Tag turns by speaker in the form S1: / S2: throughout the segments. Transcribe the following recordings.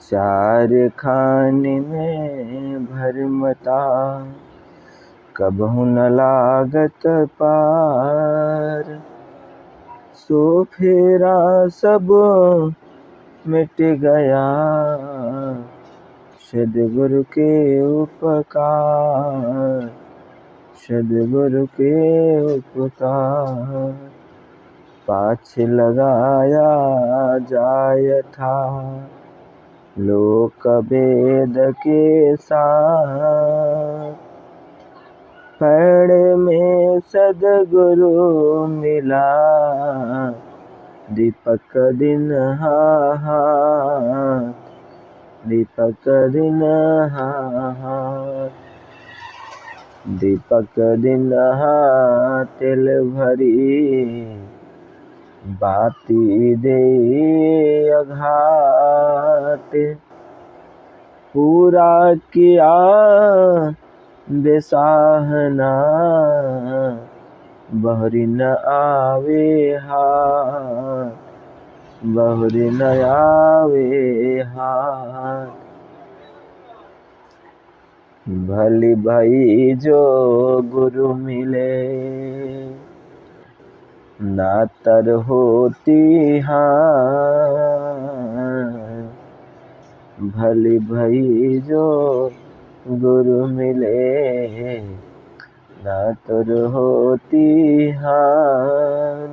S1: चार खाने में भरमता, कबहु न लागत पार। सो फेरा सब मिट गया, सद्गुरु के उपकार, सद्गुरु के उपकार। पाछ लगाया जाय था, लोक वेद के साथ। पैड़ में सद्गुरु मिला, दीपक दिन हाथ, दीपक दिन हाथ। दीपक दिन हाथ तिल भरी, बाती दे अघात। पूरा किया बेसाहना, बहुरी न आवे हाथ, बहुरी न आवे हाथ। भली भई जो गुरु मिले, नातर होती हार। भली भई जो गुरु मिले, नातर होती हार।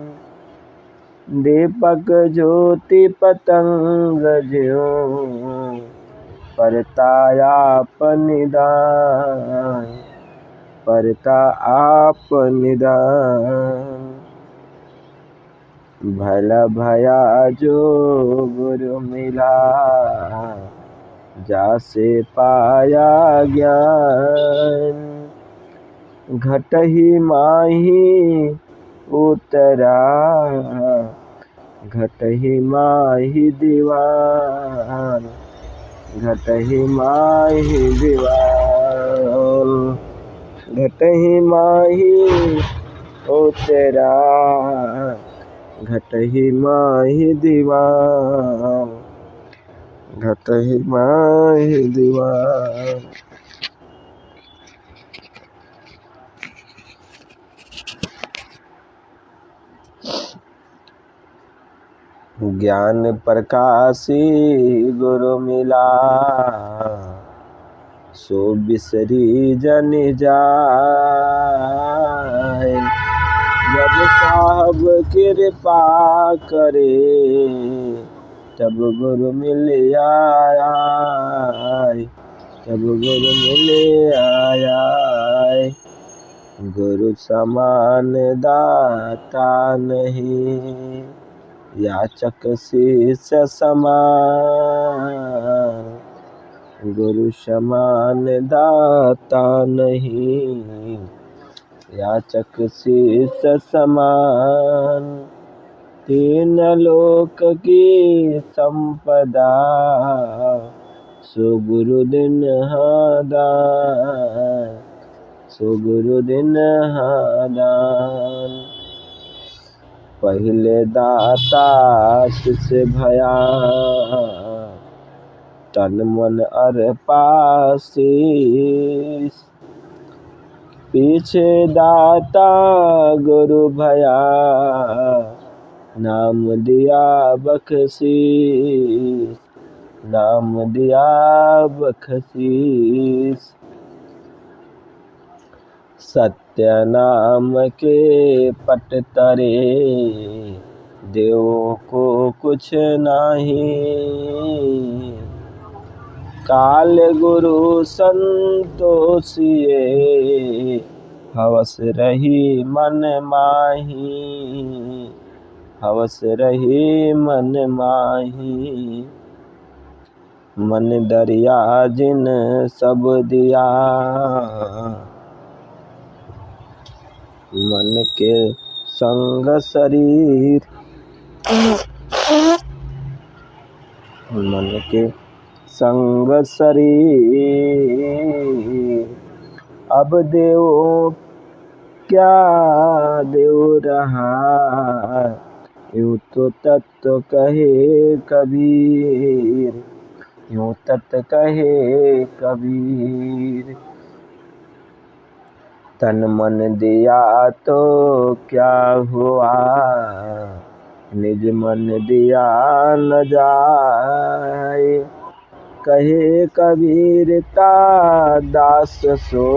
S1: दीपक ज्योति पतंग ज्यों, परता आप निदान, परता आप निदान। भला भया जो गुरु मिला, जासे पाया ज्ञान। घटहि माहि उतरा, घटहि माहि दीवान, घटहि माहि दीवान। घटहि माहि उतरा, घटहि माहि दीवान, घटहि माहि दीवान। ज्ञान प्रकाशी गुरु मिला, सो बिसरी जन जाय। जब साहब कृपा करे, तब गुरु मिल आया, तब गुरु मिल आया। गुरु समान दाता नहीं, याचक शीस समान। गुरु समान दाता नहीं, याचक शीस समान। तीन लोक की संपदा, सो गुरु दिन दान, सो गुरु दिन दान। पहले दाता शिष्य भया, तन मन अर्पा शीस। पीछे दाता गुरु भया, नाम दिया बख्शीस, नाम दिया बख्शीस। सत्य नाम के पट तरे, देव को कुछ नहीं। काल गुरु संतोषिए, हवस रही मन माही, हवस रही मन माही। मन दरिया जिन सब दिया, मन के संग शरीर, मन के संग शरीर। अब देव क्या देव रहा, यूं तो तत्व कहे कबीर, यूं तत कहे कबीर। तन मन दिया तो क्या हुआ, निज मन दिया न जाए। कहे कबीर ता दास सो,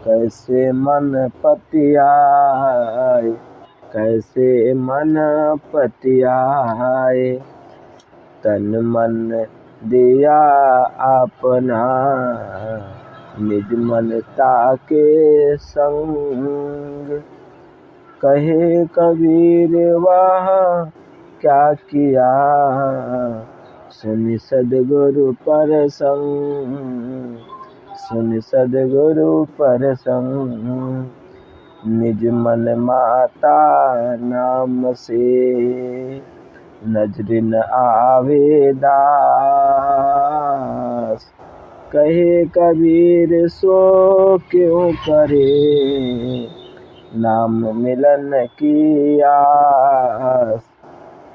S1: कैसे मन पतियाए, कैसे मन पतियाए। तन मन दिया अपना, निज मन ताके संग। कहे कबीर वाह क्या किया, सुनि सद्गुरु प्रसंग, सुनि सद्गुरु प्रसंग। निज मन माता नाम से, नजर न आवे दास। कहे कबीर सो क्यों करे, नाम मिलन की आस,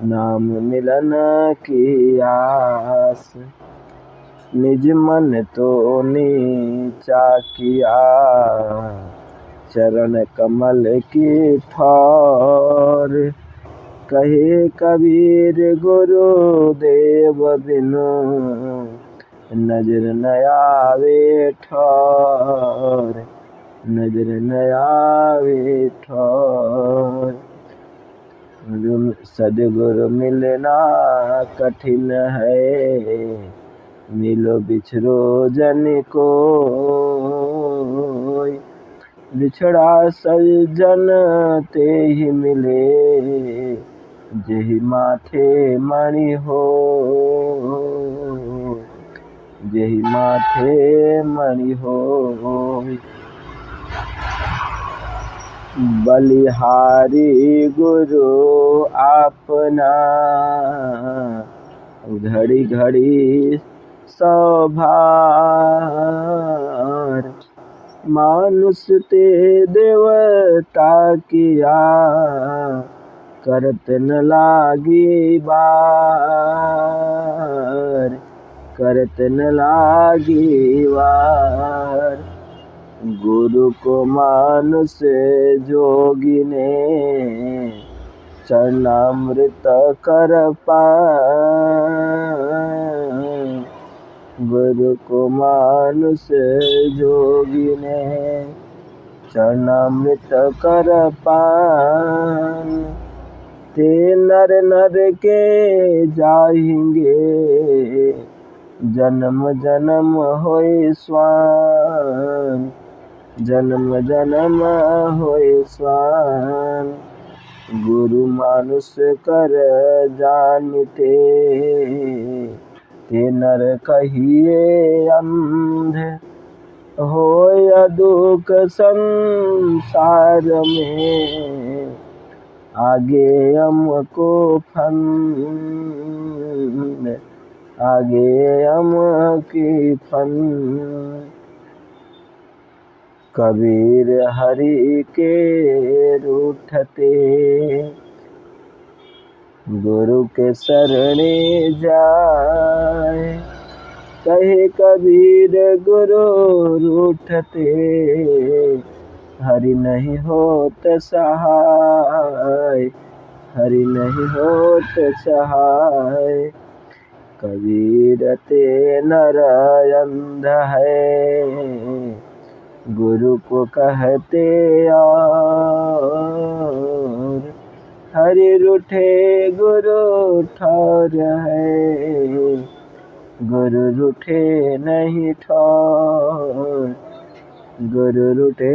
S1: नाम मिलन की आस। निज मन तो नीचा किया, चरण कमल की ठौर। कहे कबीर गुरुदेव बिनु, नजर न आवे ठौर, नजर न आवे ठौर। सद्गुरु मिलना कठिन है, मिलो बिछड़ो जन कोई। बिछड़ा सज्जन ते ही मिले, जेहि माथे मणि हो, जेहि माथे मणि हो। बलिहारी गुरु आपना, घड़ी घड़ी सौभार। मानुष ते देवता किया, करत न लागी बार, करत न लागी वार। गुरु को मानुष जोगी ने, चरणामृत कर पान। गुरु को मानुष जोगी ने, चरणामृत कर पान। ते नर नर के जाएंगे, जन्म जन्म होए स्वान, जन्म जन्म होए स्वान। गुरु मानुष कर जानते, ते नर कहिए अंध। होय दुख संसार में, आगे हमको फंद, आगे हम की फंद। कबीर हरि के रूठते, गुरु के शरणे जाए। कहे कबीर गुरु रूठते, हरि नहीं होत सहाय, हरि नहीं होत सहाय। कबीर ते नर अंध है, गुरु को कहते और। हरि रूठे गुरु ठौर है, गुरु रूठे नहीं ठौर, गुरु रूठे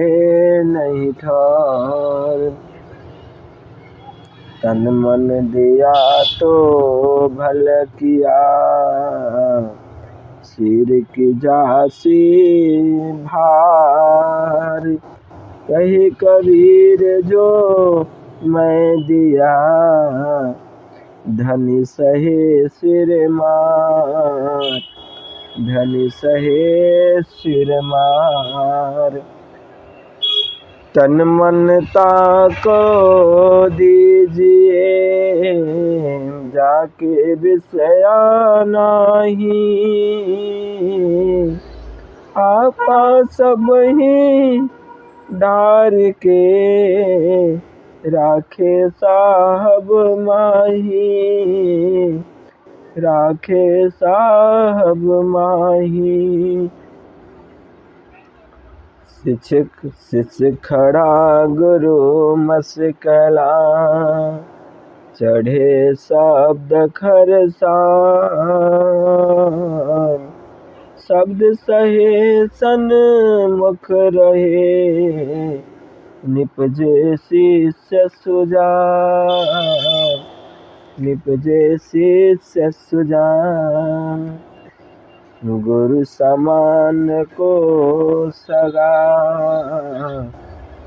S1: नहीं ठौर। तन मन दिया तो भल किया, सिर की जासी भार। कहे कबीर जो मैं दिया, धनी सहे सिर मार, धनी सहे सिर मार। तन मन ताको दीजिए, जाके विषया नाही। आपा सब ही डार के, राखे साहब माही। राखे साहब माही। शिष्य खड़ा गुरु मस्कला, चढ़े शब्द खरसार। शब्द सहे सन्मुख रहे, निपजे शिष्य सुजान। निपजे शिष्य सुजान। गुरु समान को सगा,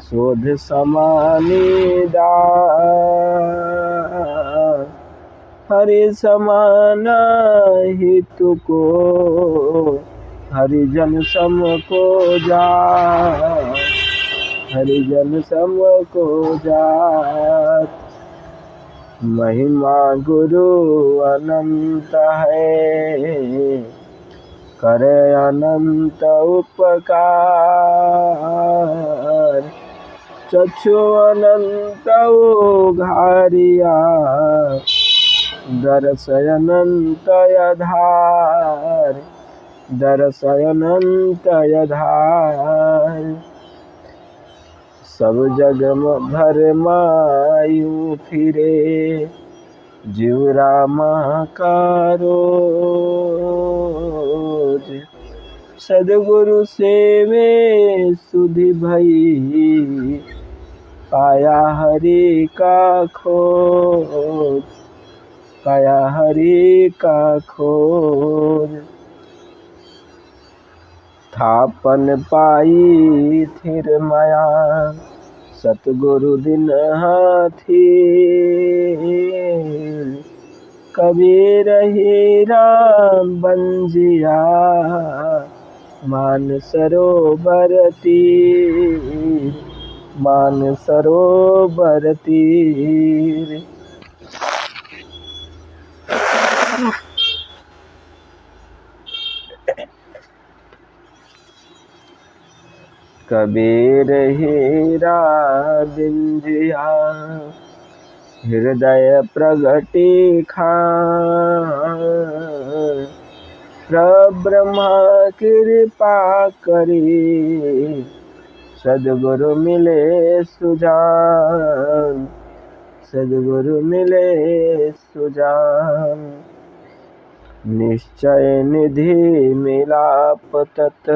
S1: शोध समानी दान। हरि समाना हितु को, हरिजन सम को जात। हरिजन सम को जात। महिमा गुरु अनंत है, करे अनंत उपकार। चक्षु अनंत उघारिया, दरस अनंत आधार। दरस अनंत आधार। सब जग भर मायू फिरे, जीव रामा का रोज। सदगुरु सेवे सुधि भई, पाया हरि का खोज। पाया हरि का खोज। थापन पाई थिर माया, सतगुरु दिन हाथी। कबीर हीरा बंजिया, मान सरोवर तीर। मान सरोवर तीर। कबीर हीरा बिंजिया, हृदय प्रगति खान। प्रब्रह्मा कृपा करी, सदगुरु मिले सुजान। सदगुरु मिले सुजान। निश्चय निधि मिलाप तत,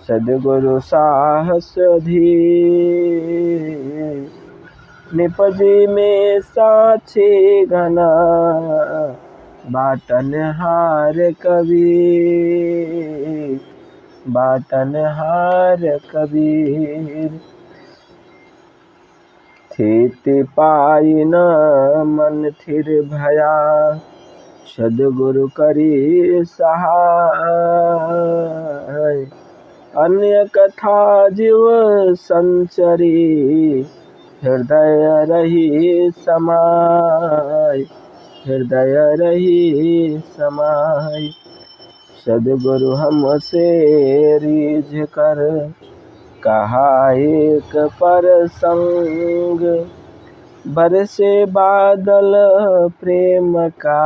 S1: सदगुरु साहस धीर। निपजी में साक्षी घना, बाटन हार कबीर। बाटन हार कबीर। थीति पाई न मन थिर भया, सदगुरु करी सहाय। अन्य कथा जीव संचरी, हृदय रही समाय। हृदय रही समाय। सदगुरु हमसे रीझ कर, कहा एक प्रसंग। बरसे बादल प्रेम का,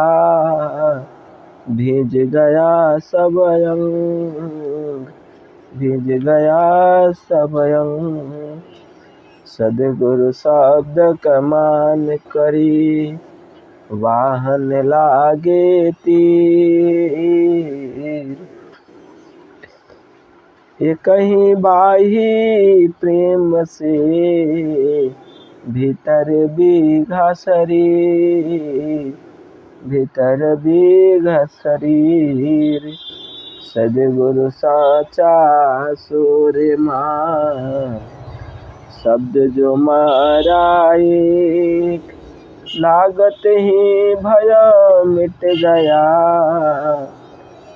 S1: भीज गया सब अंग। भीज गया सब अंग। सदगुरु शब्द कमान करी, वाहन लागे तीर। ये कहीं बाही प्रेम से, भीतर बीघा शरीर। भीतर बीघा शरीर। सदगुरु साचा सूर्य मां, शब्द जो मारा एक। लागत ही भय मिट गया,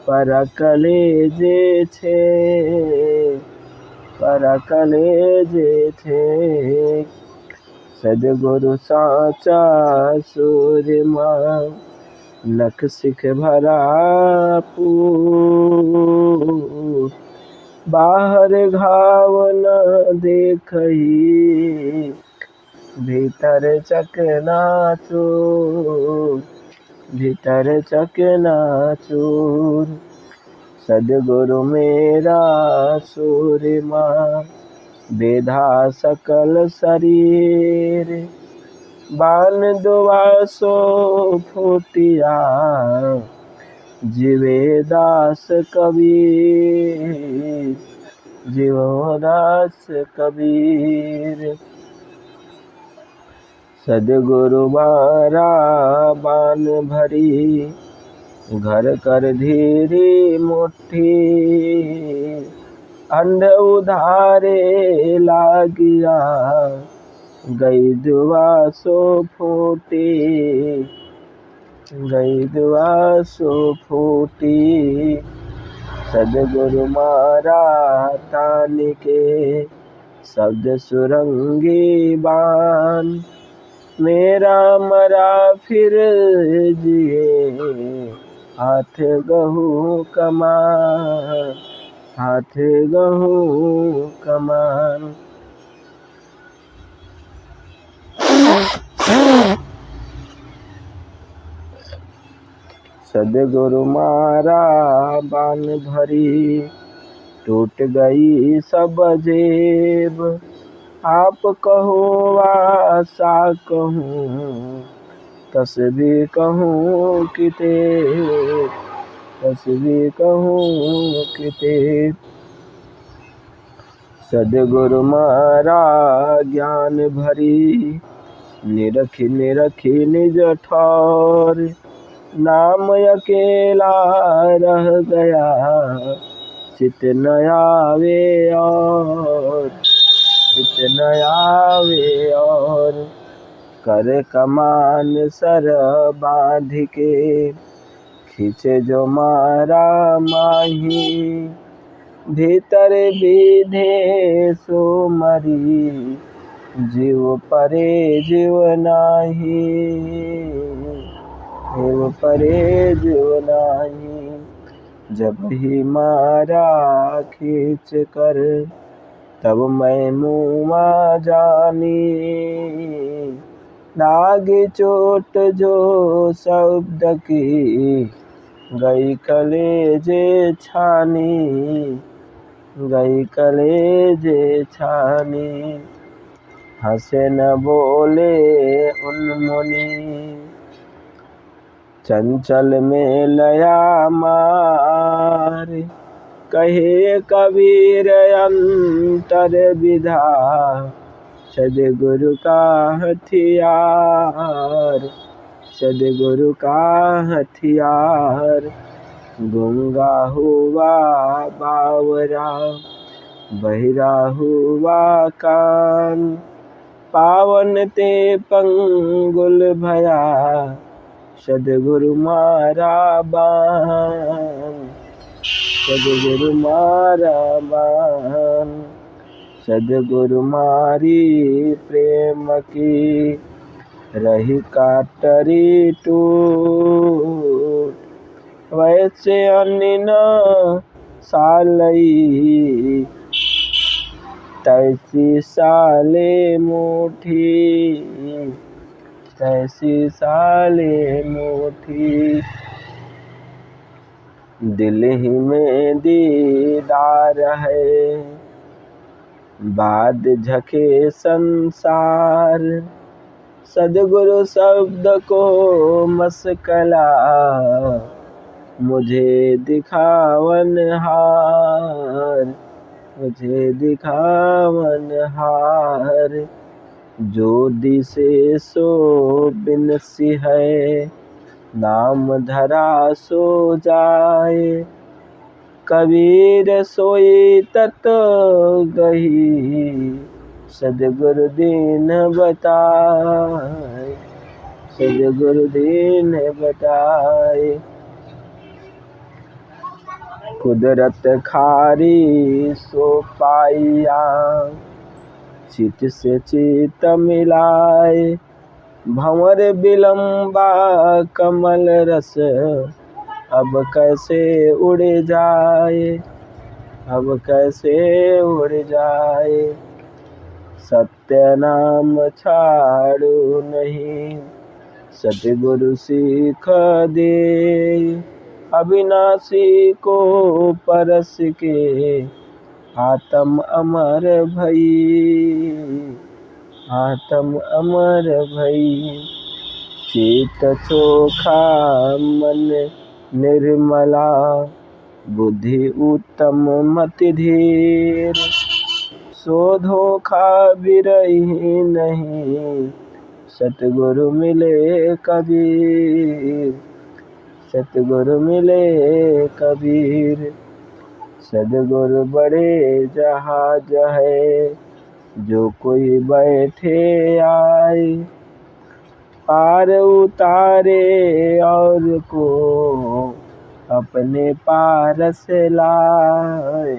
S1: पर कलेजे छे। पर कलेजे थे। सदगुरु साचा सूरमा नख सिख भरा पूत। बाहर घाव न देखही भीतर चकनाचूर, भीतर चकनाचूर। सदगुरु मेरा सूरमा बेधा सकल शरीर। बान दुआ सो फूटिया जीवे दास कबीर, जीवो दास कबीर। सदगुरु मारा बान भरी घर कर धीरी मुट्ठी। अंध उधारे लागिया गई दुआ सो फूटी, गई दुआ सो फूटी। सदगुरु मारा तान के शब्द सुरंगी बान। मेरा मरा फिर जिए हाथ गहू कमान, हाथ गहू कमान। सदगुरु मारा बान भरी टूट गई सब जेब। आप कहो आशा कहूँ तस्बी कहूँ कितेब, तस्बी कहूँ कितेब। सदगुरु मारा ज्ञान भरी निरखी निरखी निज ठौर। नाम अकेला रह गया चित न आवे और, चित न आवे और। कर कमान सर बांध के खींचे जो मारा माही। भीतर विधे सो मरी जीव परे जीव नाही, जीव परे जीव नाही। जब ही मारा खींच कर तब मैं मुआ जानी। लागी चोट जो शब्द की गई कलेजे छानी, गई कलेजे छानी। हंसे न बोले उन मुनि चंचल में लया मार। कहे कबीर अंतर विधा सदगुरु का हथियार, सदगुरु का हथियार। गूंगा हुआ बावरा बहिरा हुआ कान। पावन ते पंगुल भया सदगुरु मारा बान, सदगुरु मारा बान। सदगुरु मारी प्रेम की रही काटरी टूट। वैसे अनिन सालई तैसी साले मुठी, तैसी साले मुठी। दिल ही में दीदार है बाद झके संसार। सदगुरु शब्द को मस्कला मुझे दिखावन हार, मुझे दिखावन हार। जो दिसे सो बिनसी है नाम धरा सो जाए। कबीर सोई तत गही सदगुरु दीन बताए, सदगुरु दीन बताए। कुदरत खारी सो पाइया, चित से चित मिलाए, भंवर बिलम्बा कमल रस, अब कैसे उड़ जाए, अब कैसे उड़ जाए। सत्य नाम छाड़ू नहीं, सतगुरु सीख दे, अविनाशी को परस के, आत्म अमर भई, आत्म अमर भई। चित चोखा मन निर्मला, बुद्धि उत्तम मति धीर, सो धोखा बिरही नहीं, सतगुरु मिले कबीर, सतगुरु मिले कबीर। सतगुरु बड़े जहाज है, जो कोई बैठे आए, पार उतारे और को अपने पारस लाए,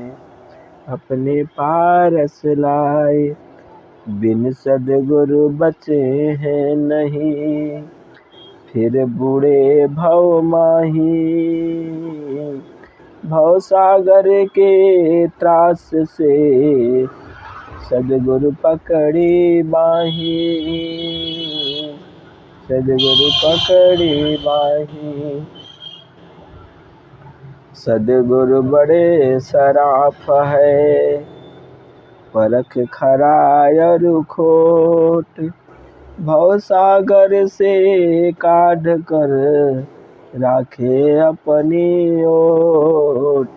S1: अपने पारस लाए। बिन सद्गुरु बचे हैं नहीं, फिर बूढ़े भव माही, भव सागर के त्रास से, सद्गुरु पकड़ी बाही, सद्गुरु पकड़ी बाही। सद्गुरु बड़े सराफ है, परख खरायर खोट, भव सागर से काढ़ कर, राखे अपनी ओट,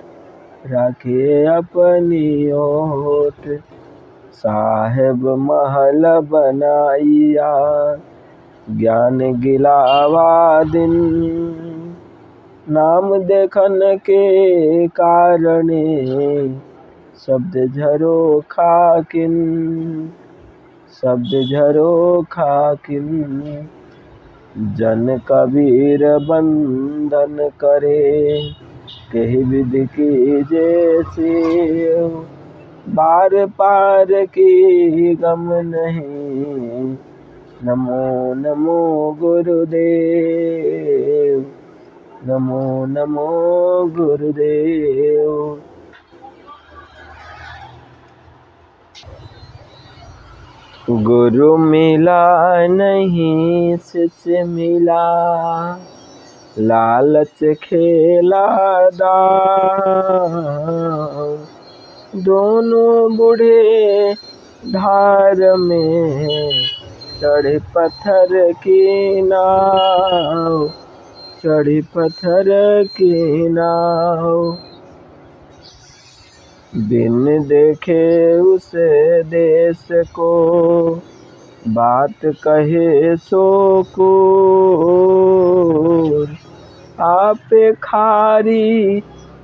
S1: राखे अपनी ओट। साहेब महल बनाइया, ज्ञान गिलावा दिन, नाम देखन के कारणे, शब्द झरो खाकिन, शब्द झरो खाकिन। जन कबीर बंदन करे, कही विधि की जैसी, बार पार की गम नहीं, नमो नमो गुरुदेव, नमो नमो गुरुदेव। गुरु मिला नहीं शिष्य मिला, लालच खेला दाव, दोनों बूढ़े धार में, चढ़े पत्थर की नाव, चढ़े पत्थर की नाव। बिन देखे उस देश को, बात कहे सो कूर, आपे खारी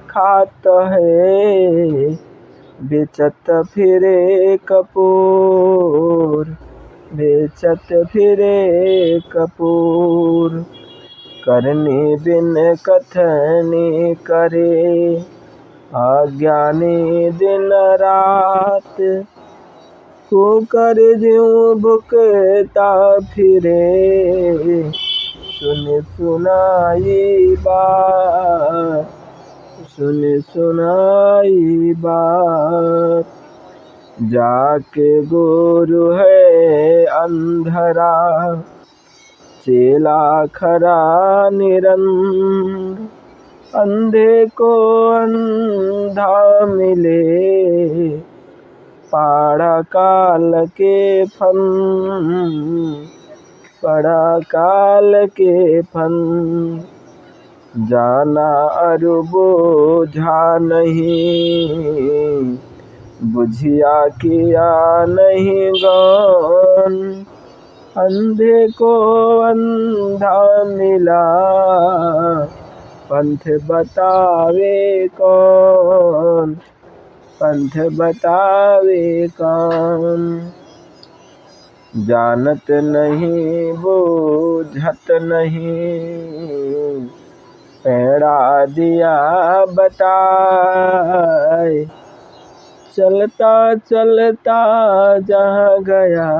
S1: खात है, बेचत फिरे कपूर, बेचत फिरे कपूर। करनी बिन कथनी करे, अज्ञानी दिन रात, को कर ज्यों भुकता फिरे, सुन सुनाई बात, सुन सुनाई बात। जाके गुरु है अंधरा, चेला खरा निरंतर, अंधे को अंधा मिले, पाड़ा काल के फन, पड़ा काल के फन। जाना अरु बोझा नहीं, बुझिया किया नहीं गौन, अंधे को अंधा मिला, पंथ बतावे कौन, पंथ बतावे कौन। जानत नहीं बूझत नहीं, पैड़ा दिया बताए। चलता चलता जहाँ गया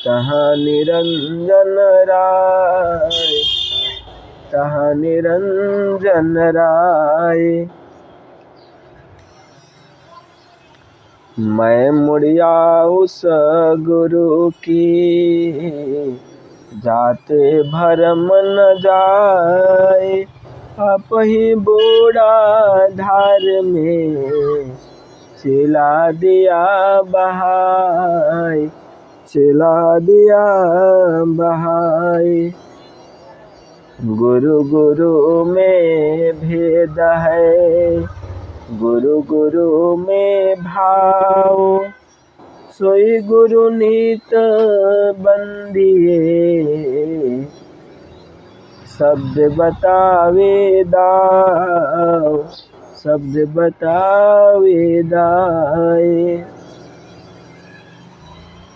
S1: तहाँ निरंजन राय, तहाँ निरंजन राय। मैं मुड़िया उस गुरु की जाते भरम न जाए। आप ही बूढ़ा धार में चिला दिया बहाय, चिला दिया बहाय। गुरु गुरु में भेद है, गुरु गुरु में भाव। सोई गुरु नीत बंदिए, शब्द बतावे दाव, शब्द बतावे दाए।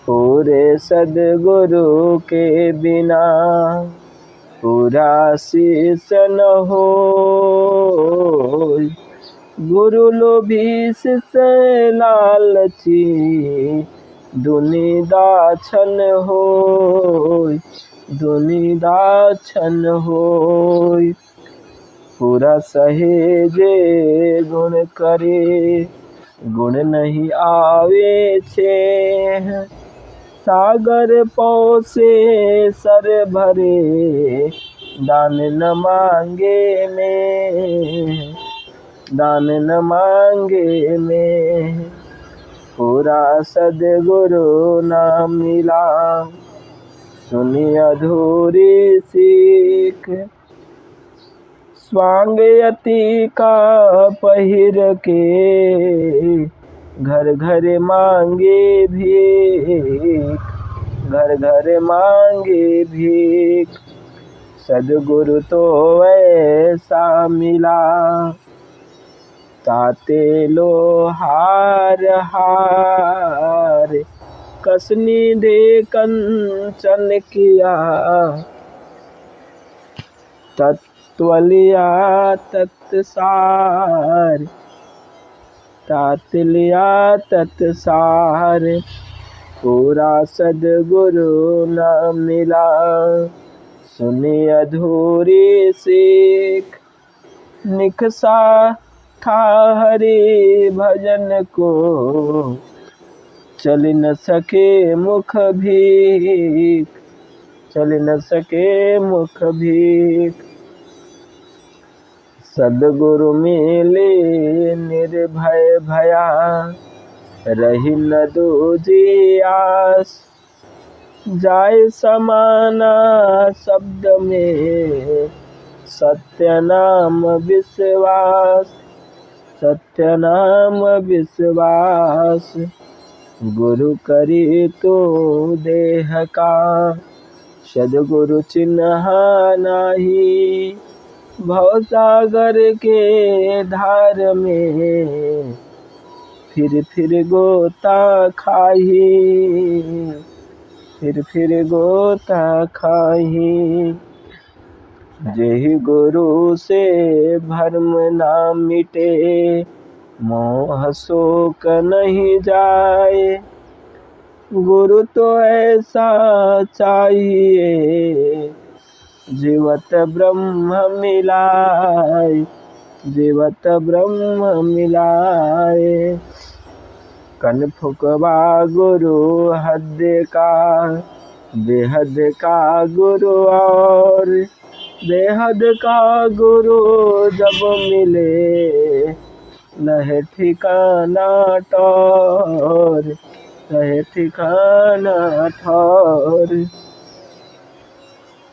S1: पूरे सदगुरु के बिना पूरा शीश न हो। गुरु लोभी शिष्य लालची दुनि दाछन होय, दुनि दाछन होय। पूरा सहेजे गुण करे, गुण नहीं आवे छे। सागर पौसे सर भरे, दान न मांगे में, दान न मांगे में। पूरा सदगुरु ना मिला, सुनी अधूरी सीख। स्वांग यति का पहिर के, घर घर मांगे भीख, घर घर मांगे भीख। सदगुरु तो ऐसा मिला, ताते लोहार हार। कसनी दे कंचन किया, तत्वलिया तत्सार, तातलिया तत्सार। पूरा सदगुरु न मिला, सुनी अधूरी सीख। निकसा था हरि भजन को, चल न सके मुख भीख, चल न सके मुख भीख। सदगुरु मिले निर्भय भया, रही न दूजी आस। जाय समाना शब्द में, सत्य नाम विश्वास, सत्य नाम विश्वास। गुरु करी तो देह का, सदगुरु चिन्हा नाही। भवसागर के धार में, फिर गोता खाही, फिर गोता खाही। जेहि गुरु से भरम ना मिटे, मोह शोक नहीं जाए। गुरु तो ऐसा चाहिए, जीवत ब्रह्म मिलाए, जीवत ब्रह्म मिलाए। कन फुकवा गुरु हद का, बेहद का गुरु और। बेहद का गुरु जब मिले, लहे ठिकाना ठौर, लहे ठिकाना ठौर।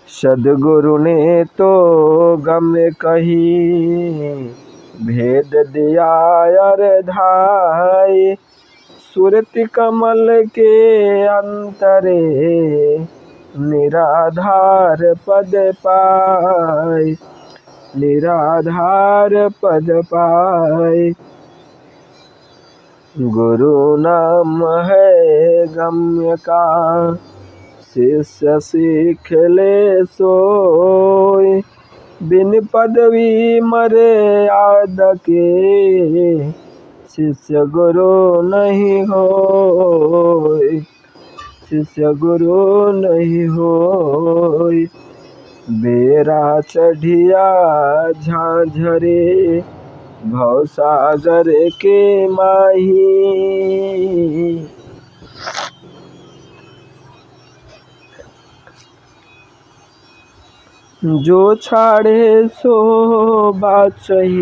S1: सदगुरु ने तो गम कही, भेद दिया अरधाय। सुरति कमल के अंतरे, निराधार पद पाए, निराधार पद पाए। गुरु नाम है गम्य का, शिष्य सीख ले सोय। बिन पदवी मर्यादा के शिष्य गुरु नहीं होय, शिष्य गुरु नहीं होय। बेरा चढ़िया झांझरे भवसागर के माही, जो छाड़े सो बाचही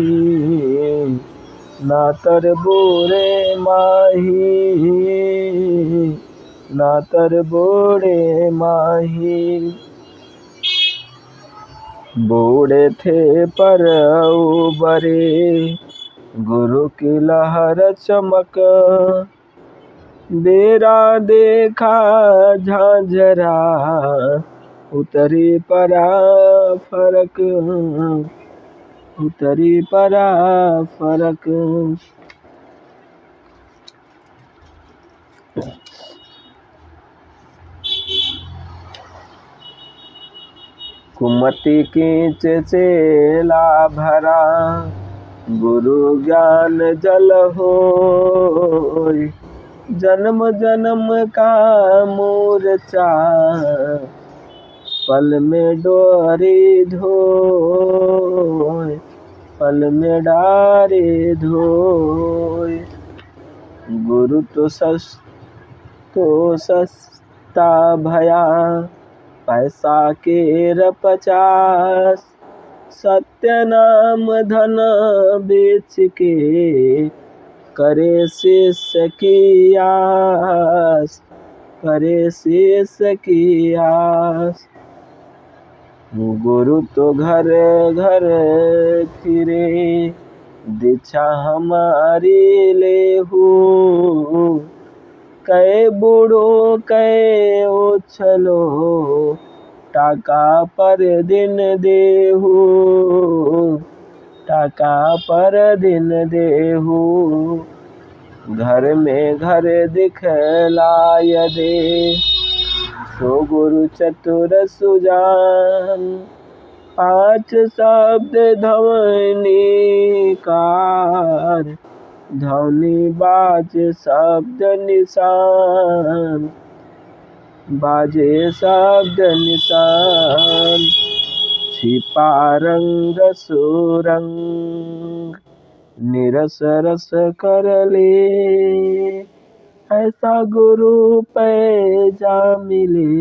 S1: ना तर बोरे माही, ना तर बोरे माही। बूढ़े थे पर उबरे गुरु की लहर चमक, बेरा देखा झांझरा उतरी परा फरक, उतरी परा फरक। कुमति कीच चेला भरा गुरु ज्ञान जल होय, जन्म जन्म का मूर्छा पल में डोरी धोय, पल में डारे धोय। गुरु तो सस्ता भया पैसा के 50, सत्य नाम धन बेच के करे शिष्य की आस, करे शिष्य की आस। गुरु तो घर घर फिरे दीक्षा हमारी लेहू, कै बूढ़ो कै उछलो टाका पर दिन देहू, टाका पर दिन देहू। घर में घर दिखलाय दे सो गुरु चतुर सुजान, 5 शब्द ध्वनि कार, ध्वनि बाज शब्द निशान, बाजे शब्द निशान। छिपा रंग सुरंग निरस रस कर ले, ऐसा गुरु पे जा मिले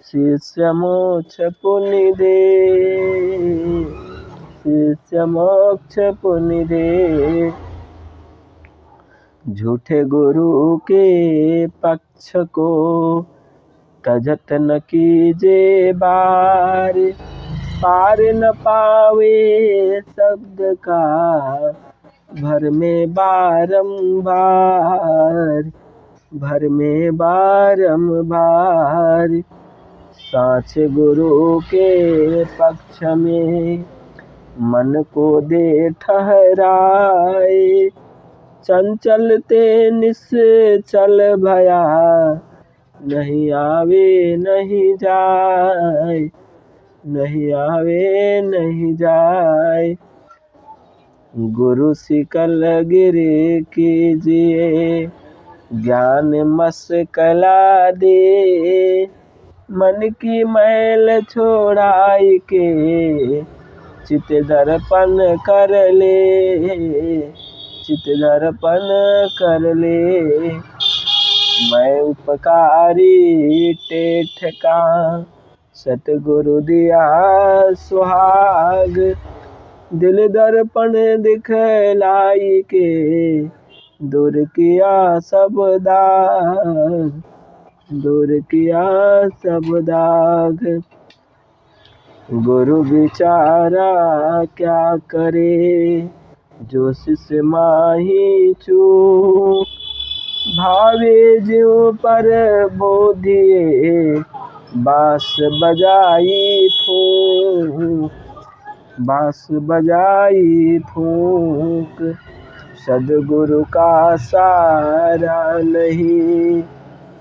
S1: शिष्य मोक्ष पुण्य दे, शिष्य मोक्ष पुण्य दे। झूठे गुरु के पक्ष को तजत न कीजे बार, पार न पावे शब्द का भर में बारंबार, भर में बारंबार। साच गुरु के पक्ष में मन को दे ठहराए, चंचलते निश्चल भया नहीं आवे नहीं जाए, नहीं आवे नहीं जाए। गुरु सिकल गिरे कीजिए ज्ञान मस्कला दे, मन की मैल छोड़ाई के चित दर्पण कर ले, चित दर्पण कर ले। मैं उपकारी टेठ का सतगुरु दिया सुहाग, दिल दर्पण दिखलाई के दूर किया सब दाग, दूर किया सब दाग। गुरु बिचारा क्या करे जो शिष्य माही चूक, भावे जीव पर बोधिए बांस बजाई फूंक, बांस बजाई फूंक। सद्गुरु का सारा नहीं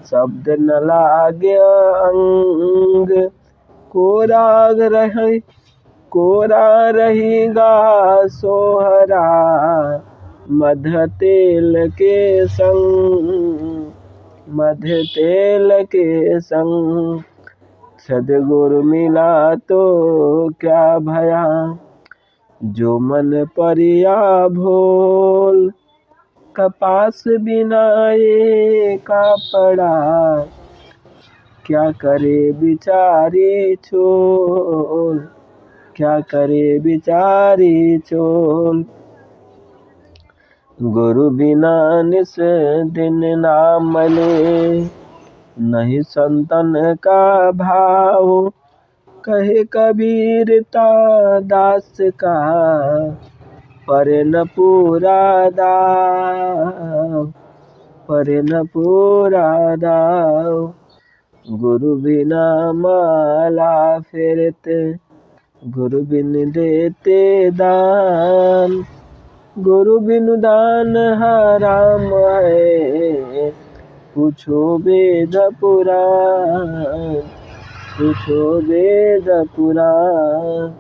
S1: शब्द न लागे अंग, को राग रहे कोरा रहेगा सोहरा मध तेल के संग, मध तेल के संग। सद्गुरु मिला तो क्या भया, जो मन परिया भोल। कपास बिनाए का पड़ा, क्या करे बिचारी छोल, क्या करे बिचारी छोल। गुरु बिना निस दिन ना मले, नहीं संतन का भाव। कहे कबीर ता दास का, पर न पूरा दाव, पर न पूरा दाव। गुरु बिना माला फेरते, गुरु बिन देते दान। गुरु बिनु दान हराम है, पूछो वेद पुराण, पूछो वेद पुराण।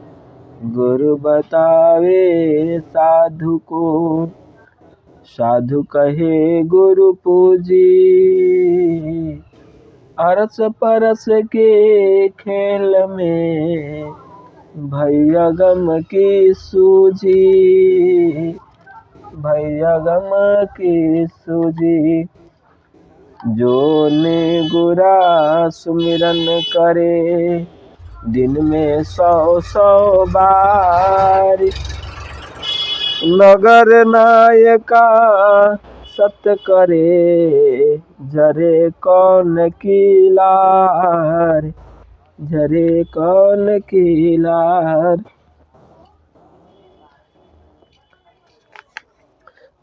S1: गुरु बतावे साधु को, साधु कहे गुरु पूजी। अरस परस के खेल में, भैया गम की सूझी, भैया गम की सूझी। जो निगुरा सुमिरन करे, दिन में 100 बार। नगर नायका सत करे, जरे कौन की लार, जरे कौन की लार।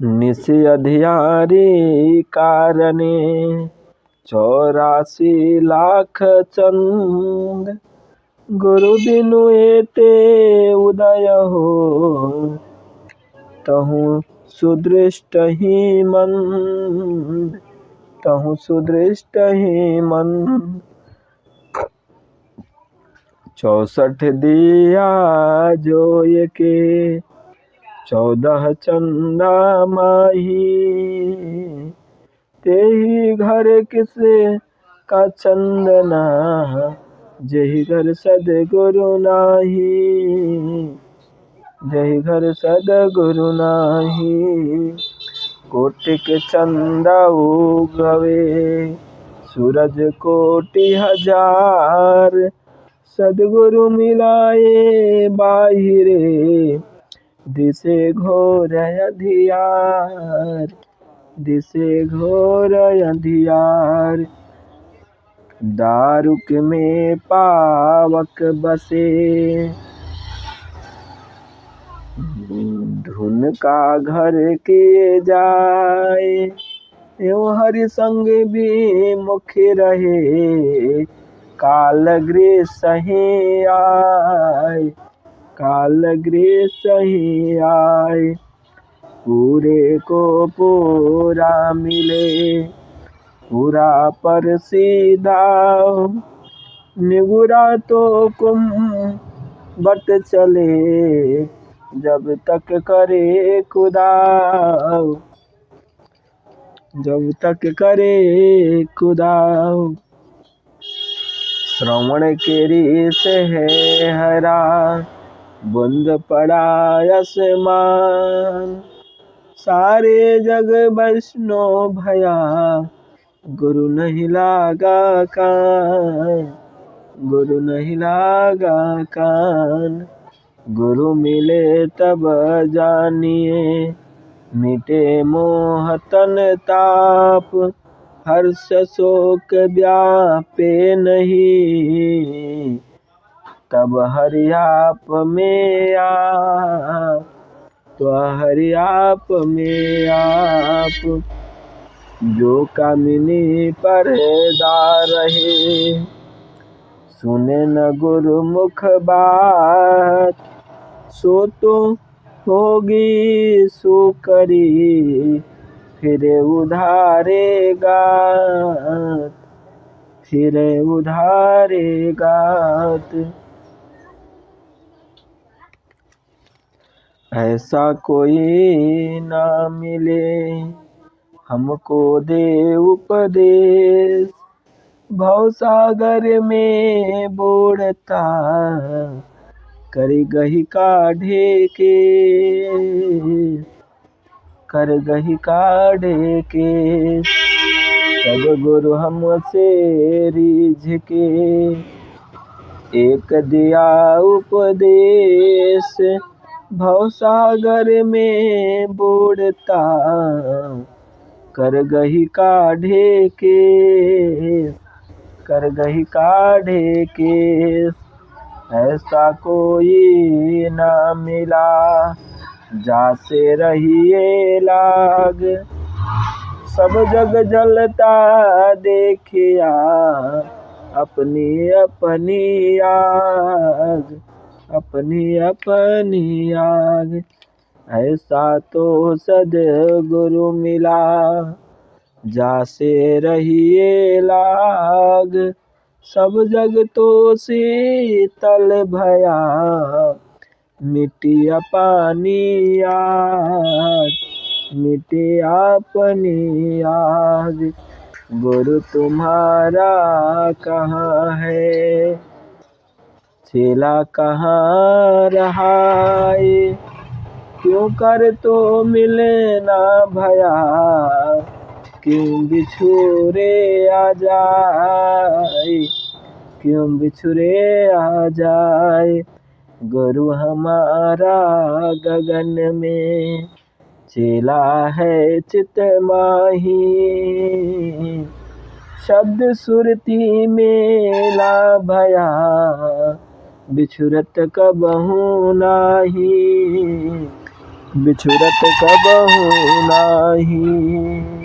S1: निस अधियारी कारणे, 84 लाख चंद। गुरु बिनु एते उदय हो, तहु सुदृष्ट ही मन, तहु सुदृष्ट ही मन। 64 दिया जोय के, 14 चंदा माही। तेहि घर किस का चंदना, जेहि घर सद्गुरु नाही, जेहि घर सद्गुरु नाही। कोटिक चंदा उगवे, सूरज कोटि हजार। सद्गुरु मिलाए बाहिरे, दिसे घोर अंधियार, दिसे घोर अंधियार। दारुक में पावक बसे, धुन का घर किए जाए। एवं हरि संग भी मुख रहे, काल गृह सही आए, काल गृह सही आए। पूरे को पूरा मिले, पूरा पर सीधा। निगुरा तो कुम बट चले, जब तक करे खुदाओ, जब तक करे खुदाओ। श्रवण केरी से है हरा, बूंद पड़ा आसमान। सारे जग वैष्णो भया, गुरु नहीं लागा कान, गुरु नहीं लागा कान। गुरु मिले तब जानिए, मिटे मोह तन ताप। हर्ष शोक व्यापे नहीं, तब हरि आप में आप, तो हरि आप में आप। जो कामिनी परदा रहे, सुने न गुरुमुख बात। सो तो होगी सुकरी, फिर उधारेगा, फिर उधारेगा। ऐसा कोई ना मिले हमको दे उपदेश, भवसागर में बोड़ता कर गही काढ़े के, कर गही काढ़े के। सदगुरु हमसे रीझ के एक दिया उपदेश, भवसागर में बोड़ता कर गही काढ़े के, कर गही काढ़े के। ऐसा कोई ना मिला जासे रहिए लाग, सब जग जलता देखिया अपनी अपनी आग, अपनी अपनी आग। ऐसा तो सद्गुरु मिला जासे रहिए लाग, सब जग तो शीतल भया मिटिया पानी आग, मिटिया अपनी आग। गुरु तुम्हारा कहाँ है, चेला कहाँ रहाए, क्यों कर तो मिलना भया, क्यों बिछुरे आ जाए, क्यों बिछुरे आ जाए। गुरु हमारा गगन में चेला है चित माही, शब्द सुरती मेला भया बिछुरत कबहू नाही, बिछुरत कबहू नाही।